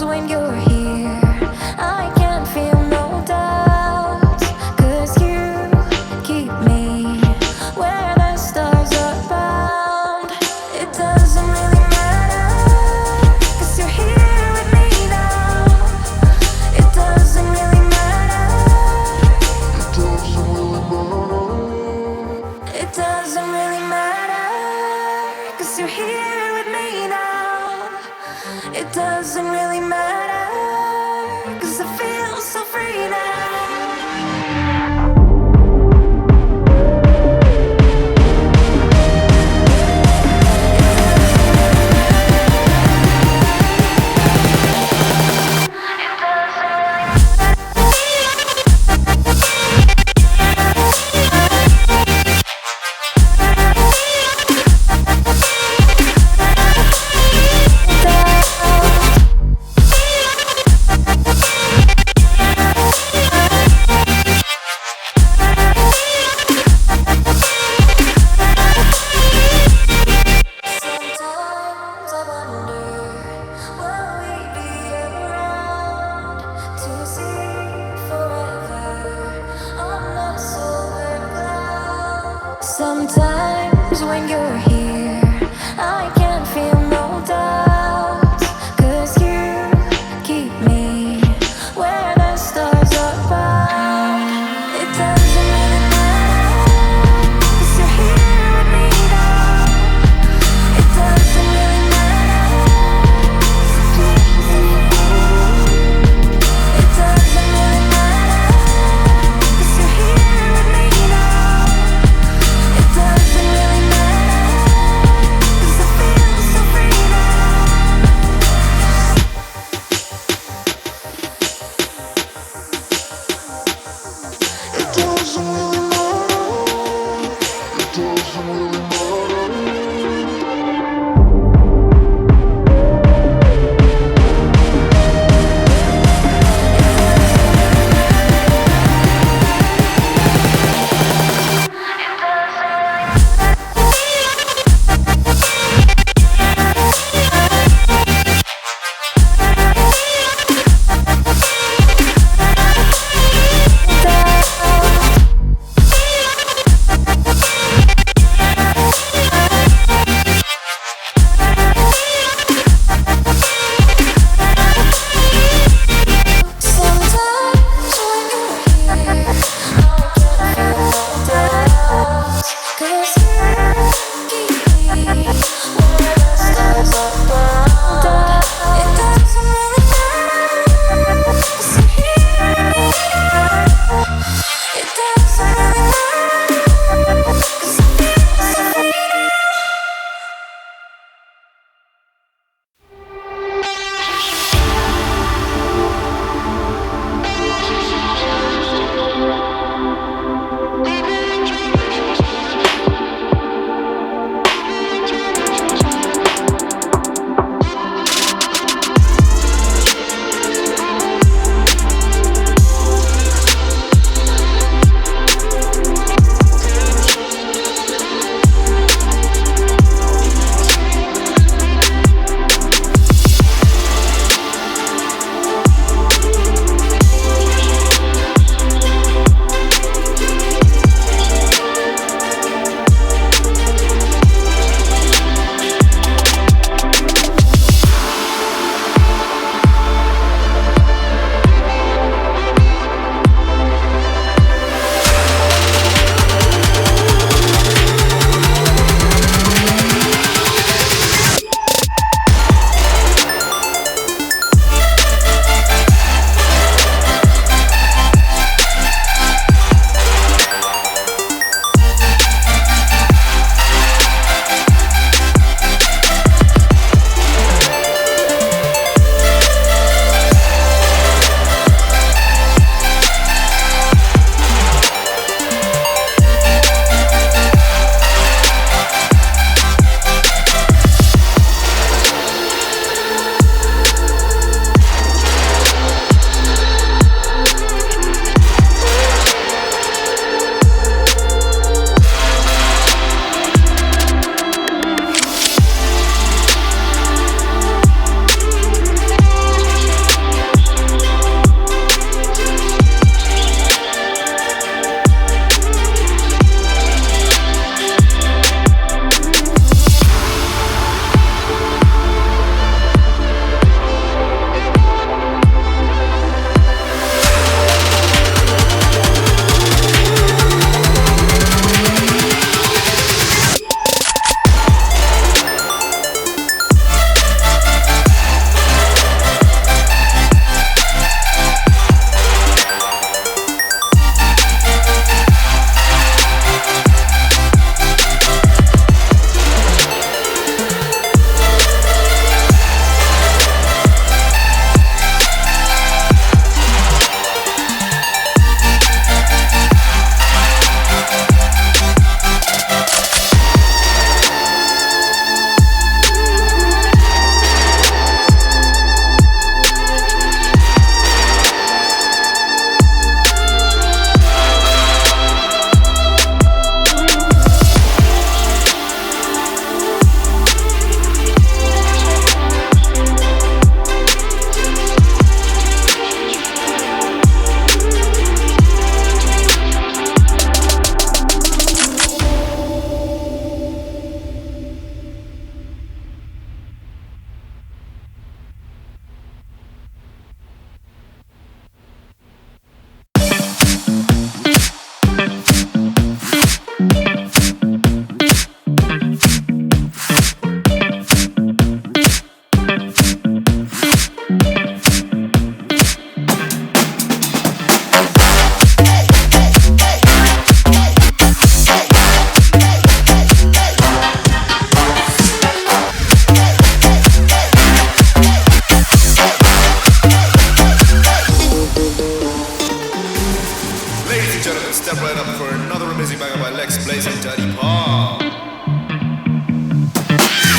when you're here, I can't feel no doubts, 'cause you keep me where the stars are bound. It doesn't really matter, 'cause you're here with me now. It doesn't really matter. It doesn't really matter, 'cause you're here with me now. It doesn't really matter, 'cause I feel so free now. Sometimes I wonder, will we be around to see forever on a solar cloud? Sometimes when you're here, I can't feel no doubts, 'cause you keep me where the stars are bound. It doesn't really matter, 'cause you're here with me now. It doesn't really matter. It doesn't really matter, 'cause you're here with me now. It doesn't really matter. and gentlemen, step right up for another amazing banger by Lex Blaze and Dirty Paul.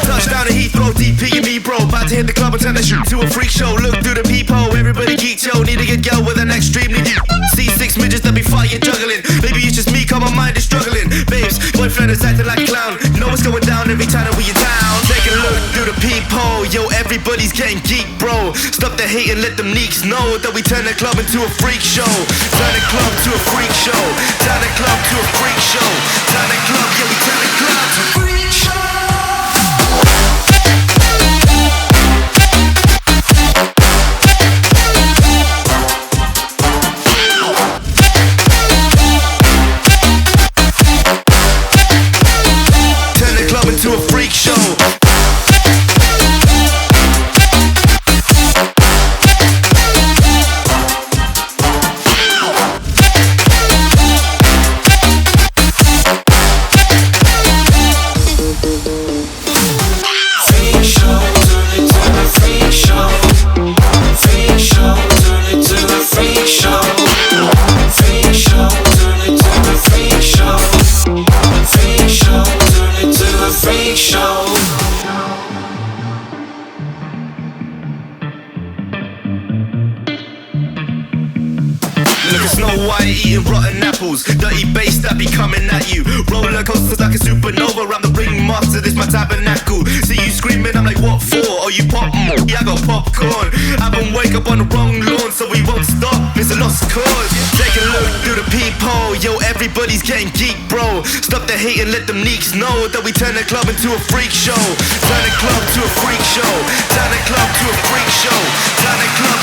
Touchdown to Heathrow, DP and me, bro. About to hit the club and turn the shit to a freak show. Look through the peephole, everybody geek, yo. Need to get girl with an extremely deep. See 6 midgets that be fighting, juggling. Maybe it's just me, cause my mind is struggling. Babes, boyfriend is acting like a clown. Know what's going down every time that we in town. Take a look through the peephole, yo. Everybody's getting geek, bro. Stop the hate and let them neeks know that we turn the club into a freak show. Turn the club to a freak show. Turn the club to a freak show. Turn the club, yeah, we turn the club to a freak show. To a freak show. Snow White eating rotten apples, dirty bass that be coming at you. Roller coasters like a supernova, I'm the ringmaster, this my tabernacle. See you screaming, I'm like, what for? Oh, you pop? Yeah, I got popcorn. I been wake up on the wrong lawn, so we won't stop, it's a lost cause. Take a look through the peephole, yo, everybody's getting geek, bro. Stop the hate and let them neeks know that we turn the club into a freak show. Turn the club to a freak show. Turn the club to a freak show. Turn the club